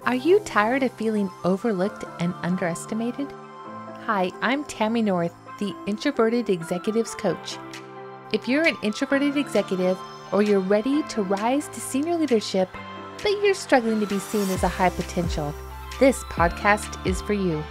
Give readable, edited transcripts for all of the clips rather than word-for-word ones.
Are you tired of feeling overlooked and underestimated? Hi, I'm Tammy North, the Introverted Executives Coach. If you're an introverted executive or you're ready to rise to senior leadership, but you're struggling to be seen as a high potential, this podcast is for you.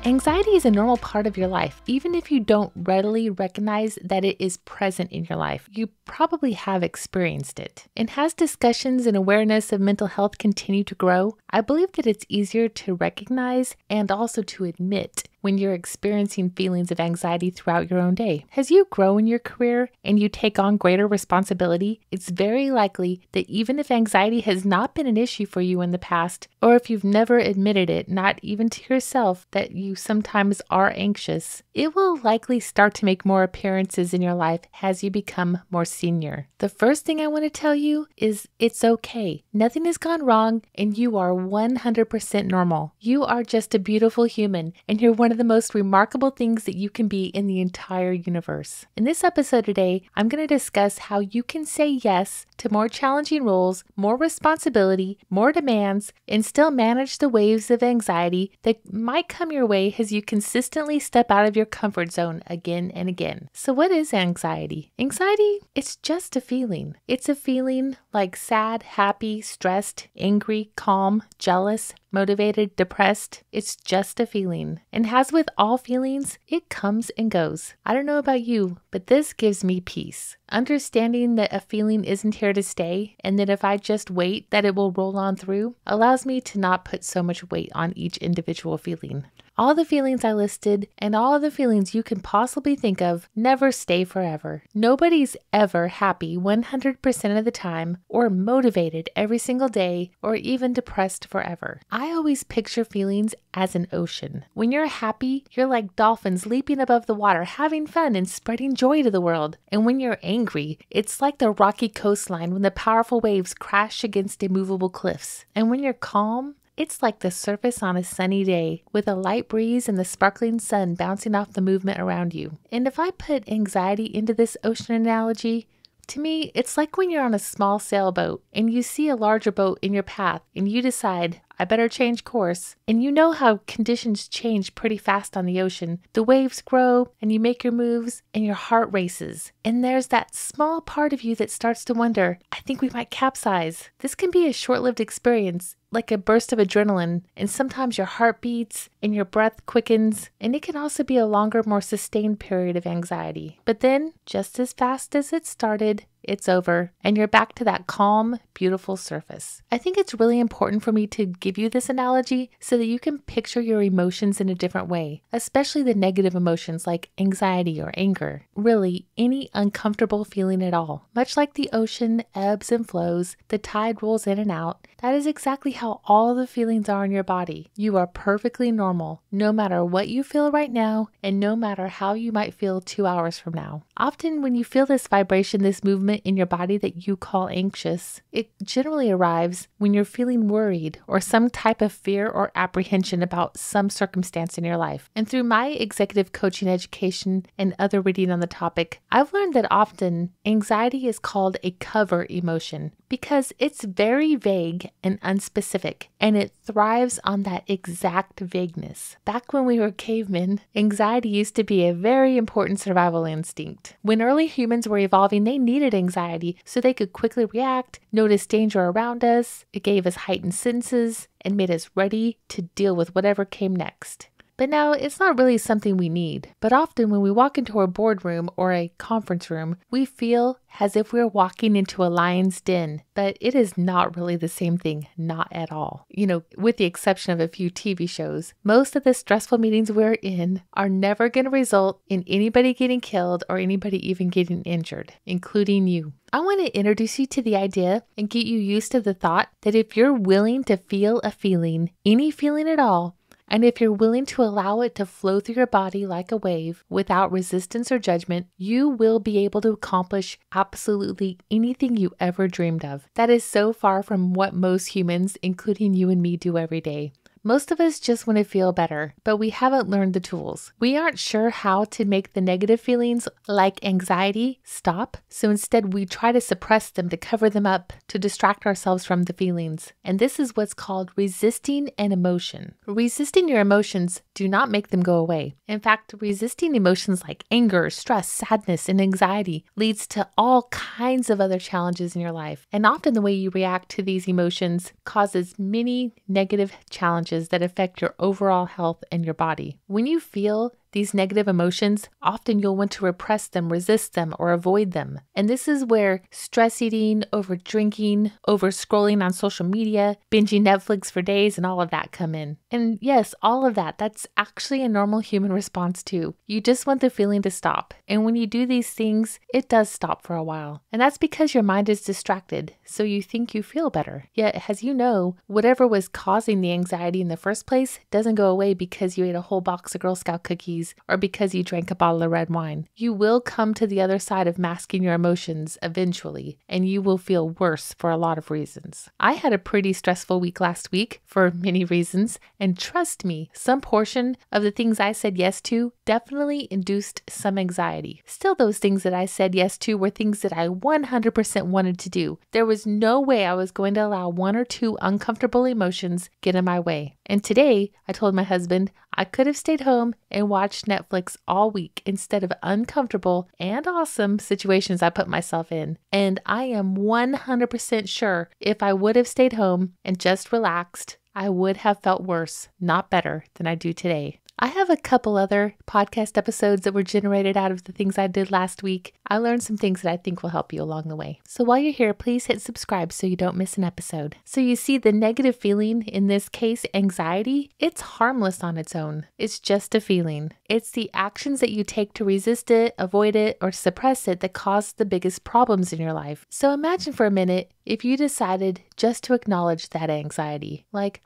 Anxiety is a normal part of your life, even if you don't readily recognize that it is present in your life. You probably have experienced it. And as discussions and awareness of mental health continue to grow, I believe that it's easier to recognize and also to admit when you're experiencing feelings of anxiety throughout your own day. As you grow in your career and you take on greater responsibility, it's very likely that even if anxiety has not been an issue for you in the past, or if you've never admitted it, not even to yourself, that you sometimes are anxious, it will likely start to make more appearances in your life as you become more senior. The first thing I want to tell you is it's okay. Nothing has gone wrong and you are 100% normal. You are just a beautiful human and you're one of the most remarkable things that you can be in the entire universe. In this episode today, I'm going to discuss how you can say yes to more challenging roles, more responsibility, more demands, and still manage the waves of anxiety that might come your way as you consistently step out of your comfort zone again and again. So what is anxiety? Anxiety, it's just a feeling. It's a feeling like sad, happy, stressed, angry, calm, jealous, motivated, depressed. It's just a feeling. And as with all feelings, it comes and goes. I don't know about you, but this gives me peace. Understanding that a feeling isn't here to stay and that if I just wait, that it will roll on through allows me to not put so much weight on each individual feeling. All the feelings I listed and all the feelings you can possibly think of never stay forever. Nobody's ever happy 100% of the time or motivated every single day or even depressed forever. I always picture feelings as an ocean. When you're happy, you're like dolphins leaping above the water, having fun and spreading joy to the world. And when you're angry, it's like the rocky coastline when the powerful waves crash against immovable cliffs. And when you're calm, it's like the surface on a sunny day with a light breeze and the sparkling sun bouncing off the movement around you. And if I put anxiety into this ocean analogy, to me, it's like when you're on a small sailboat and you see a larger boat in your path and you decide, I better change course. And you know how conditions change pretty fast on the ocean. The waves grow and you make your moves and your heart races. And there's that small part of you that starts to wonder, I think we might capsize. This can be a short-lived experience, like a burst of adrenaline, and sometimes your heart beats and your breath quickens, and it can also be a longer, more sustained period of anxiety. But then, just as fast as it started, it's over, and you're back to that calm, beautiful surface. I think it's really important for me to give you this analogy so that you can picture your emotions in a different way, especially the negative emotions like anxiety or anger. Really, any uncomfortable feeling at all. Much like the ocean ebbs and flows, the tide rolls in and out, that is exactly how all the feelings are in your body. You are perfectly normal, no matter what you feel right now, and no matter how you might feel 2 hours from now. Often when you feel this vibration, this movement in your body that you call anxious, it generally arrives when you're feeling worried or some type of fear or apprehension about some circumstance in your life. And through my executive coaching education and other reading on the topic, I've learned that often anxiety is called a cover emotion because it's very vague and unspecific, and it thrives on that exact vagueness. Back when we were cavemen, anxiety used to be a very important survival instinct. When early humans were evolving, they needed anxiety so they could quickly react, notice danger around us. It gave us heightened senses and made us ready to deal with whatever came next. But now it's not really something we need. But often when we walk into a boardroom or a conference room, we feel as if we're walking into a lion's den. But it is not really the same thing, not at all. With the exception of a few TV shows, most of the stressful meetings we're in are never going to result in anybody getting killed or anybody even getting injured, including you. I want to introduce you to the idea and get you used to the thought that if you're willing to feel a feeling, any feeling at all, and if you're willing to allow it to flow through your body like a wave without resistance or judgment, you will be able to accomplish absolutely anything you ever dreamed of. That is so far from what most humans, including you and me, do every day. Most of us just want to feel better, but we haven't learned the tools. We aren't sure how to make the negative feelings like anxiety stop, so instead we try to suppress them, to cover them up, to distract ourselves from the feelings. And this is what's called resisting an emotion. Resisting your emotions do not make them go away. In fact, resisting emotions like anger, stress, sadness, and anxiety leads to all kinds of other challenges in your life. And often the way you react to these emotions causes many negative challenges that affect your overall health and your body. When you feel these negative emotions, often you'll want to repress them, resist them, or avoid them. And this is where stress eating, over drinking, over scrolling on social media, binging Netflix for days, and all of that come in. And yes, all of that's actually a normal human response too. You just want the feeling to stop. And when you do these things, it does stop for a while. And that's because your mind is distracted, so you think you feel better. Yet, as you know, whatever was causing the anxiety in the first place doesn't go away because you ate a whole box of Girl Scout cookies or because you drank a bottle of red wine. You will come to the other side of masking your emotions eventually, and you will feel worse for a lot of reasons. I had a pretty stressful week last week for many reasons, and trust me, some portion of the things I said yes to definitely induced some anxiety. Still, those things that I said yes to were things that I 100% wanted to do. There was no way I was going to allow one or two uncomfortable emotions get in my way. And today, I told my husband I could have stayed home and watched Netflix all week instead of uncomfortable and awesome situations I put myself in. And I am 100% sure if I would have stayed home and just relaxed, I would have felt worse, not better, than I do today. I have a couple other podcast episodes that were generated out of the things I did last week. I learned some things that I think will help you along the way. So while you're here, please hit subscribe so you don't miss an episode. So you see, the negative feeling, in this case, anxiety, it's harmless on its own. It's just a feeling. It's the actions that you take to resist it, avoid it, or suppress it that cause the biggest problems in your life. So imagine for a minute if you decided just to acknowledge that anxiety. Like,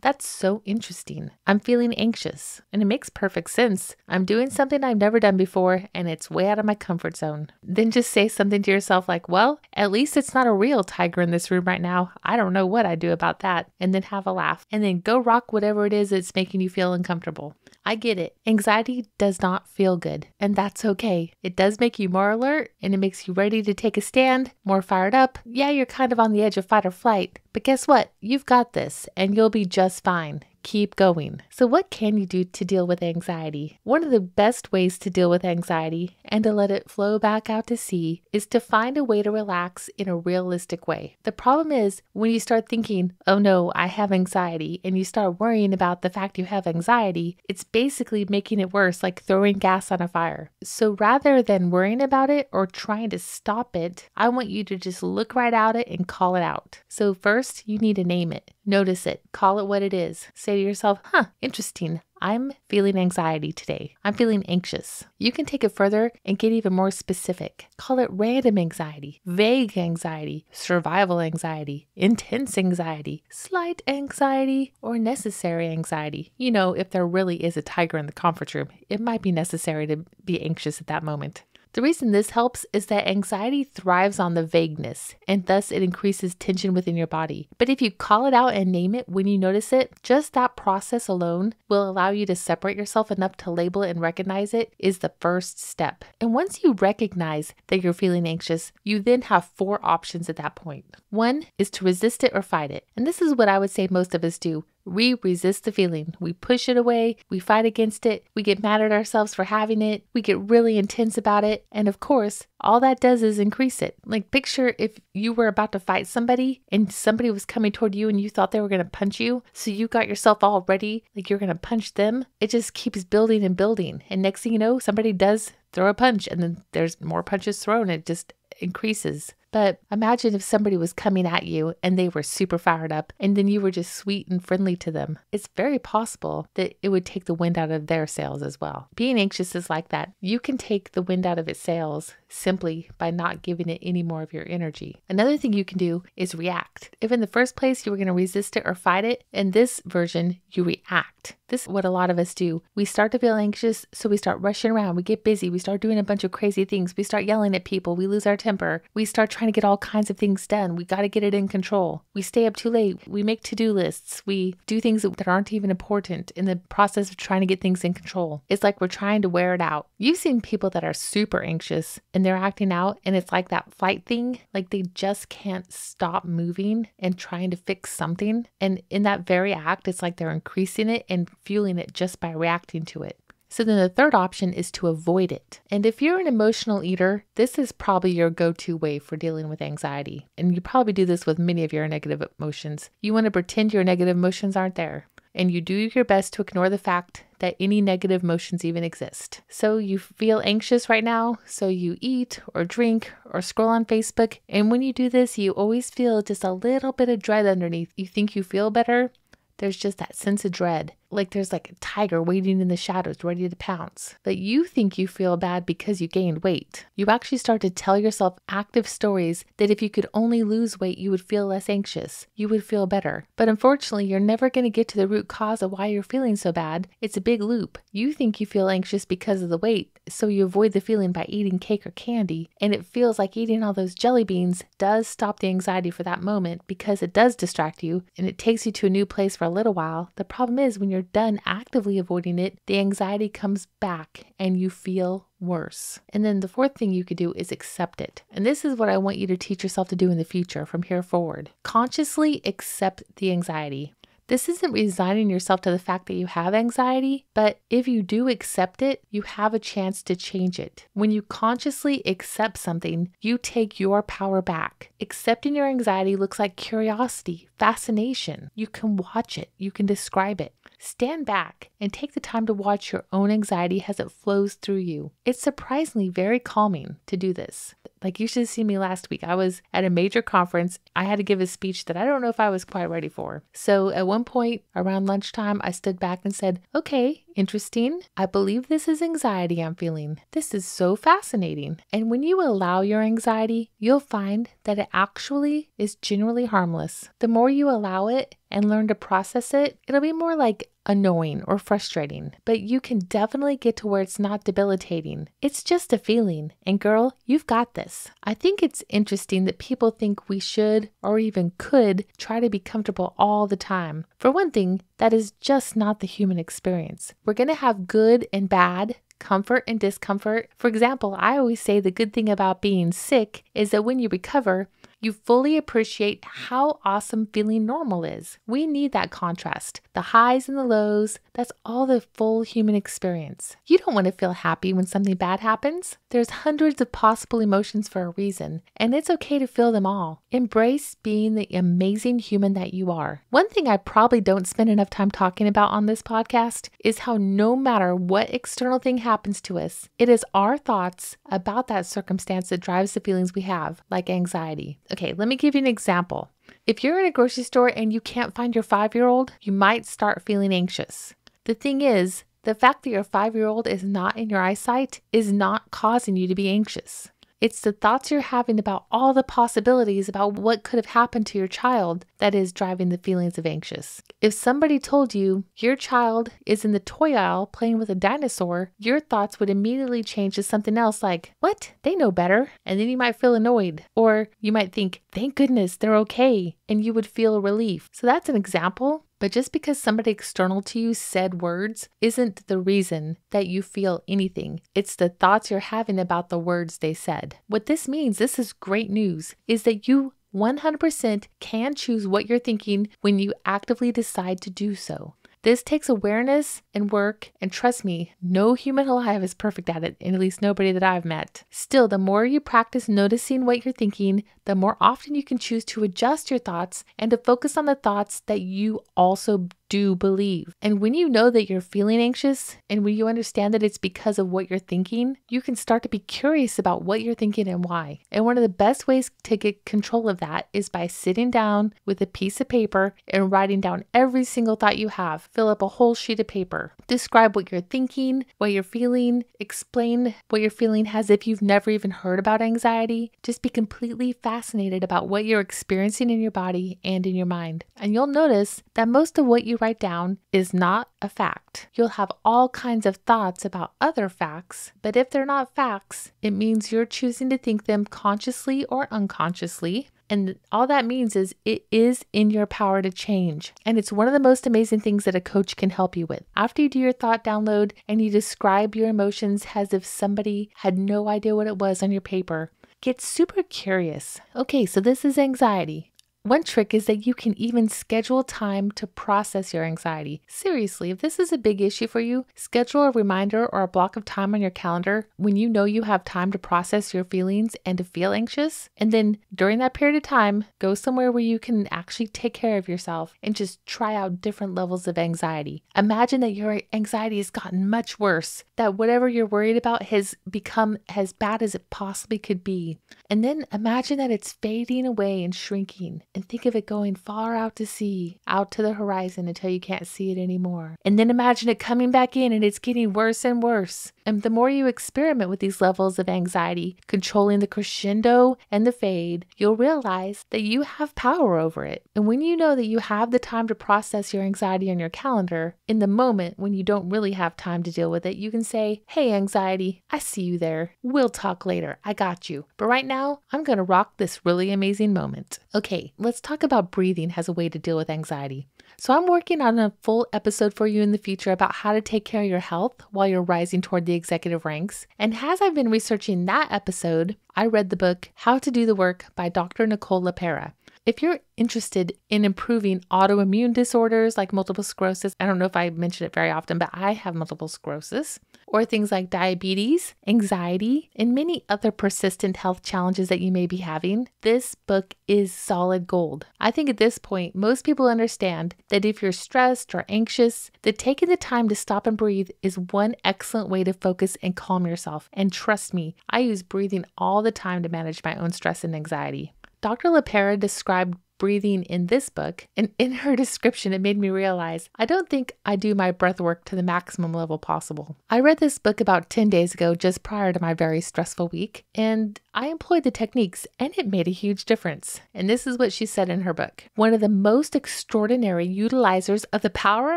that's so interesting. I'm feeling anxious. And it makes perfect sense. I'm doing something I've never done before, and it's way out of my comfort zone. Then just say something to yourself like, well, at least it's not a real tiger in this room right now. I don't know what I'd do about that. And then have a laugh. And then go rock whatever it is that's making you feel uncomfortable. I get it. Anxiety does not feel good, and that's okay. It does make you more alert, and it makes you ready to take a stand, more fired up. Yeah, you're kind of on the edge of fight or flight, but guess what? You've got this, and you'll be just fine. Keep going. So what can you do to deal with anxiety? One of the best ways to deal with anxiety and to let it flow back out to sea is to find a way to relax in a realistic way. The problem is when you start thinking, oh no, I have anxiety, and you start worrying about the fact you have anxiety, it's basically making it worse, like throwing gas on a fire. So rather than worrying about it or trying to stop it, I want you to just look right at it and call it out. So first, you need to name it. Notice it. Call it what it is. Say to yourself, interesting. I'm feeling anxiety today. I'm feeling anxious. You can take it further and get even more specific. Call it random anxiety, vague anxiety, survival anxiety, intense anxiety, slight anxiety, or necessary anxiety. You know, if there really is a tiger in the conference room, it might be necessary to be anxious at that moment. The reason this helps is that anxiety thrives on the vagueness, and thus it increases tension within your body. But if you call it out and name it when you notice it, just that process alone will allow you to separate yourself enough to label it and recognize it is the first step. And once you recognize that you're feeling anxious, you then have 4 options at that point. 1 is to resist it or fight it. And this is what I would say most of us do. We resist the feeling. We push it away. We fight against it. We get mad at ourselves for having it. We get really intense about it. And of course, all that does is increase it. Like, picture if you were about to fight somebody and somebody was coming toward you and you thought they were going to punch you. So you got yourself all ready, like you're going to punch them. It just keeps building and building. And next thing you know, somebody does throw a punch, and then there's more punches thrown. It just increases. But imagine if somebody was coming at you and they were super fired up, and then you were just sweet and friendly to them. It's very possible that it would take the wind out of their sails as well. Being anxious is like that. You can take the wind out of its sails simply by not giving it any more of your energy. Another thing you can do is react. If in the first place you were going to resist it or fight it, in this version, you react. This is what a lot of us do. We start to feel anxious, so we start rushing around. We get busy. We start doing a bunch of crazy things. We start yelling at people. We lose our temper. We start trying trying to get all kinds of things done. We got to get it in control. We stay up too late. We make to-do lists. We do things that aren't even important in the process of trying to get things in control. It's like we're trying to wear it out. You've seen people that are super anxious and they're acting out, and it's like that flight thing, like they just can't stop moving and trying to fix something. And in that very act, it's like they're increasing it and fueling it just by reacting to it. So then the third option is to avoid it. And if you're an emotional eater, this is probably your go-to way for dealing with anxiety. And you probably do this with many of your negative emotions. You want to pretend your negative emotions aren't there. And you do your best to ignore the fact that any negative emotions even exist. So you feel anxious right now, so you eat or drink or scroll on Facebook. And when you do this, you always feel just a little bit of dread underneath. You think you feel better. There's just that sense of dread, like there's like a tiger waiting in the shadows ready to pounce. But you think you feel bad because you gained weight. You actually start to tell yourself active stories that if you could only lose weight, you would feel less anxious. You would feel better. But unfortunately, you're never going to get to the root cause of why you're feeling so bad. It's a big loop. You think you feel anxious because of the weight, so you avoid the feeling by eating cake or candy. And it feels like eating all those jelly beans does stop the anxiety for that moment because it does distract you and it takes you to a new place for a little while. The problem is when you're done actively avoiding it, the anxiety comes back and you feel worse. And then the fourth thing you could do is accept it. And this is what I want you to teach yourself to do in the future from here forward. Consciously accept the anxiety. This isn't resigning yourself to the fact that you have anxiety, but if you do accept it, you have a chance to change it. When you consciously accept something, you take your power back. Accepting your anxiety looks like curiosity, fascination. You can watch it. You can describe it. Stand back and take the time to watch your own anxiety as it flows through you. It's surprisingly very calming to do this. Like you should have seen me last week. I was at a major conference. I had to give a speech that I don't know if I was quite ready for. So at one point around lunchtime, I stood back and said, okay, interesting. I believe this is anxiety I'm feeling. This is so fascinating. And when you allow your anxiety, you'll find that it actually is generally harmless. The more you allow it and learn to process it, it'll be more like annoying or frustrating, but you can definitely get to where it's not debilitating. It's just a feeling. And girl, you've got this. I think it's interesting that people think we should or even could try to be comfortable all the time. For one thing, that is just not the human experience. We're going to have good and bad, comfort and discomfort. For example, I always say the good thing about being sick is that when you recover, you fully appreciate how awesome feeling normal is. We need that contrast. The highs and the lows, that's all the full human experience. You don't want to feel happy when something bad happens. There's hundreds of possible emotions for a reason, and it's okay to feel them all. Embrace being the amazing human that you are. One thing I probably don't spend enough time talking about on this podcast is how no matter what external thing happens to us, it is our thoughts about that circumstance that drives the feelings we have, like anxiety. Okay, let me give you an example. If you're in a grocery store and you can't find your 5-year-old, you might start feeling anxious. The thing is, the fact that your 5-year-old is not in your eyesight is not causing you to be anxious. It's the thoughts you're having about all the possibilities about what could have happened to your child that is driving the feelings of anxious. If somebody told you your child is in the toy aisle playing with a dinosaur, your thoughts would immediately change to something else like, what? They know better. And then you might feel annoyed. Or you might think, thank goodness they're okay. And you would feel relief. So that's an example. But just because somebody external to you said words isn't the reason that you feel anything. It's the thoughts you're having about the words they said. What this means, this is great news, is that you 100% can choose what you're thinking when you actively decide to do so. This takes awareness and work, and trust me, no human alive is perfect at it, and at least nobody that I've met. Still, the more you practice noticing what you're thinking, the more often you can choose to adjust your thoughts and to focus on the thoughts that you also do believe. And when you know that you're feeling anxious and when you understand that it's because of what you're thinking, you can start to be curious about what you're thinking and why. And one of the best ways to get control of that is by sitting down with a piece of paper and writing down every single thought you have. Fill up a whole sheet of paper. Describe what you're thinking, what you're feeling, explain what you're feeling as if you've never even heard about anxiety. Just be completely fascinated about what you're experiencing in your body and in your mind. And you'll notice that most of what you write down is not a fact. You'll have all kinds of thoughts about other facts, but if they're not facts, it means you're choosing to think them consciously or unconsciously. And all that means is it is in your power to change. And it's one of the most amazing things that a coach can help you with. After you do your thought download and you describe your emotions as if somebody had no idea what it was on your paper, get super curious. Okay, so this is anxiety. One trick is that you can even schedule time to process your anxiety. Seriously, if this is a big issue for you, schedule a reminder or a block of time on your calendar when you know you have time to process your feelings and to feel anxious. And then during that period of time, go somewhere where you can actually take care of yourself and just try out different levels of anxiety. Imagine that your anxiety has gotten much worse, that whatever you're worried about has become as bad as it possibly could be. And then imagine that it's fading away and shrinking. And think of it going far out to sea, out to the horizon until you can't see it anymore. And then imagine it coming back in and it's getting worse and worse. And the more you experiment with these levels of anxiety, controlling the crescendo and the fade, you'll realize that you have power over it. And when you know that you have the time to process your anxiety on your calendar, in the moment when you don't really have time to deal with it, you can say, "Hey, anxiety, I see you there. We'll talk later. I got you. But right now, I'm going to rock this really amazing moment." Okay, let's talk about breathing as a way to deal with anxiety. So I'm working on a full episode for you in the future about how to take care of your health while you're rising toward the executive ranks. And as I've been researching that episode, I read the book How to Do the Work by Dr. Nicole LaPera. If you're interested in improving autoimmune disorders like multiple sclerosis, I don't know if I mention it very often, but I have multiple sclerosis, or things like diabetes, anxiety, and many other persistent health challenges that you may be having, this book is solid gold. I think at this point, most people understand that if you're stressed or anxious, that taking the time to stop and breathe is one excellent way to focus and calm yourself. And trust me, I use breathing all the time to manage my own stress and anxiety. Dr. LaPera described breathing in this book, and in her description, it made me realize I don't think I do my breath work to the maximum level possible. I read this book about 10 days ago, just prior to my very stressful week, and I employed the techniques, and it made a huge difference. And this is what she said in her book. One of the most extraordinary utilizers of the power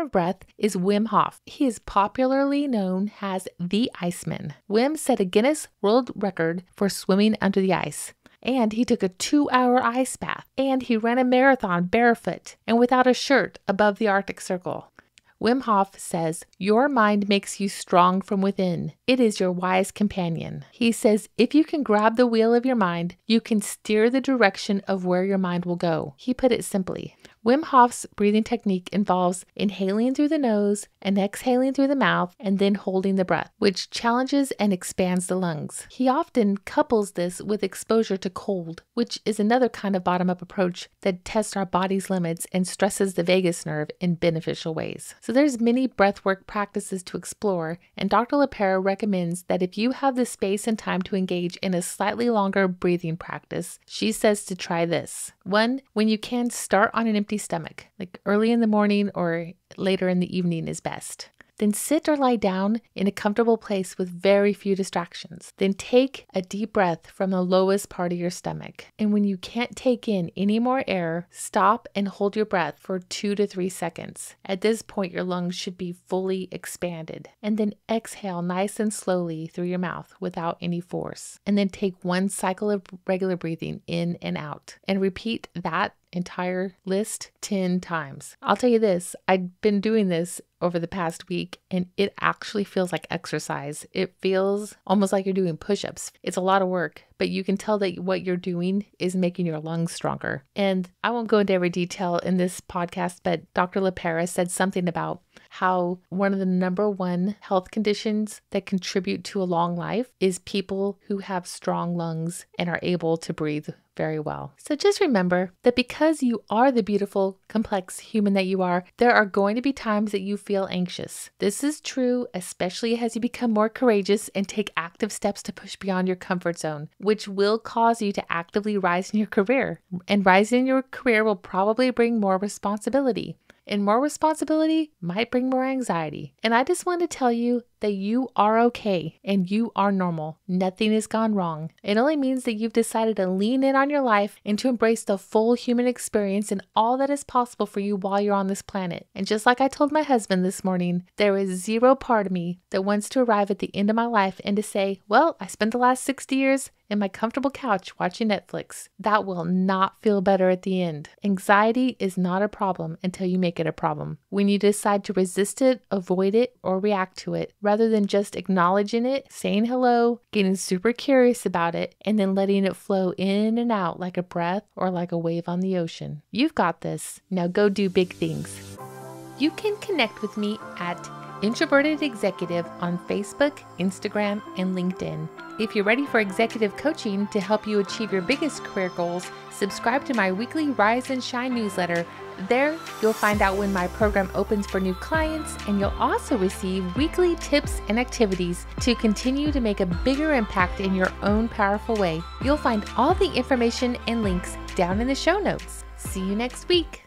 of breath is Wim Hof. He is popularly known as the Iceman. Wim set a Guinness World Record for swimming under the ice. And he took a 2-hour ice bath, and he ran a marathon barefoot and without a shirt above the Arctic Circle. Wim Hof says, "Your mind makes you strong from within. It is your wise companion." He says, if you can grab the wheel of your mind, you can steer the direction of where your mind will go. He put it simply. Wim Hof's breathing technique involves inhaling through the nose and exhaling through the mouth and then holding the breath, which challenges and expands the lungs. He often couples this with exposure to cold, which is another kind of bottom-up approach that tests our body's limits and stresses the vagus nerve in beneficial ways. So there's many breathwork practices to explore, and Dr. LaPera recommends that if you have the space and time to engage in a slightly longer breathing practice, she says to try this. One, when you can, start on an empty stomach, like early in the morning or later in the evening is best. Then sit or lie down in a comfortable place with very few distractions. Then take a deep breath from the lowest part of your stomach. And when you can't take in any more air, stop and hold your breath for 2 to 3 seconds. At this point, your lungs should be fully expanded. And then exhale nice and slowly through your mouth without any force. And then take 1 cycle of regular breathing in and out. And repeat that entire list 10 times. I'll tell you this, I've been doing this over the past week and it actually feels like exercise. It feels almost like you're doing push-ups. It's a lot of work, but you can tell that what you're doing is making your lungs stronger. And I won't go into every detail in this podcast, but Dr. LaPera said something about how one of the number one health conditions that contribute to a long life is people who have strong lungs and are able to breathe very well. So just remember that because you are the beautiful, complex human that you are, there are going to be times that you feel anxious. This is true, especially as you become more courageous and take active steps to push beyond your comfort zone, which will cause you to actively rise in your career. And rising in your career will probably bring more responsibility. And more responsibility might bring more anxiety. And I just want to tell you that you are okay and you are normal. Nothing has gone wrong. It only means that you've decided to lean in on your life and to embrace the full human experience and all that is possible for you while you're on this planet. And just like I told my husband this morning, there is zero part of me that wants to arrive at the end of my life and to say, well, I spent the last 60 years in my comfortable couch watching Netflix. That will not feel better at the end. Anxiety is not a problem until you make it a problem. When you decide to resist it, avoid it, or react to it, rather than just acknowledging it, saying hello, getting super curious about it, and then letting it flow in and out like a breath or like a wave on the ocean. You've got this. Now go do big things. You can connect with me at Introverted Executive on Facebook, Instagram, and LinkedIn. If you're ready for executive coaching to help you achieve your biggest career goals, subscribe to my weekly Rise and Shine newsletter. There, you'll find out when my program opens for new clients, and you'll also receive weekly tips and activities to continue to make a bigger impact in your own powerful way. You'll find all the information and links down in the show notes. See you next week.